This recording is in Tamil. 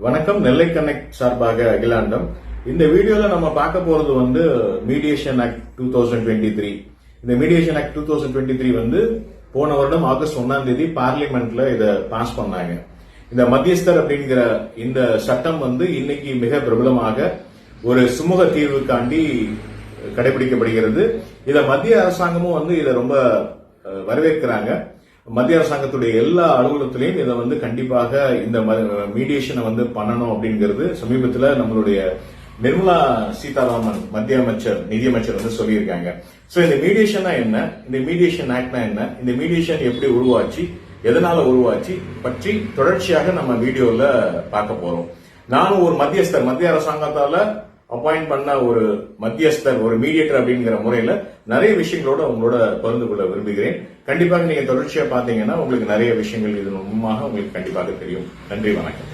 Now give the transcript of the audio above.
வணக்கம். நெல்லை கனெக்ட் சார்பாக அகிலாண்டம். இந்த வீடியோல நம்ம பார்க்க போறது மீடியேஷன் ஆக்ட் 2023. இந்த மீடியேஷன் ஆக்ட் 2023 போன வருடம் ஆகஸ்ட் 1ஆம் தேதி பார்லிமெண்ட்ல இத பாஸ் பண்ணாங்க. இந்த மத்தியஸ்தர் அப்படிங்கிற இந்த சட்டம் இன்னைக்கு மிக பிரபலமாக ஒரு சுமூக தீர்வுக்காண்டி கடைபிடிக்கப்படுகிறது. இத மத்திய அரசாங்கமும் இத ரொம்ப வரவேற்கிறாங்க. மத்திய அரசாங்கத்துடைய எல்லா அலுவலகத்திலையும் இதை கண்டிப்பாக இந்த மீடியேஷனை பண்ணணும் அப்படிங்கிறது சமீபத்தில் நம்மளுடைய நிர்மலா சீதாராமன் மத்திய அமைச்சர் நிதியமைச்சர் சொல்லியிருக்காங்க. சோ இந்த மீடியேஷனா என்ன, இந்த மீடியேஷன் ஆக்ட்னா என்ன, இந்த மீடியேஷன் எப்படி உருவாச்சு, எதனால உருவாச்சு பற்றி தொடர்ச்சியாக நம்ம வீடியோல பார்க்க போறோம். நானும் ஒரு மத்தியஸ்தர், மத்திய அரசாங்கத்தால அப்பாயிண்ட் பண்ண ஒரு மத்தியஸ்தர், ஒரு மீடியேட்டர் அப்படிங்கிற முறையில நிறைய விஷயங்களோட உங்களோட பகிர்ந்து கொள்ள விரும்புகிறேன். கண்டிப்பாக நீங்க தொடர்ச்சியா பாத்தீங்கன்னா உங்களுக்கு நிறைய விஷயங்கள் இது உங்களுக்கு கண்டிப்பாக தெரியும். நன்றி, வணக்கம்.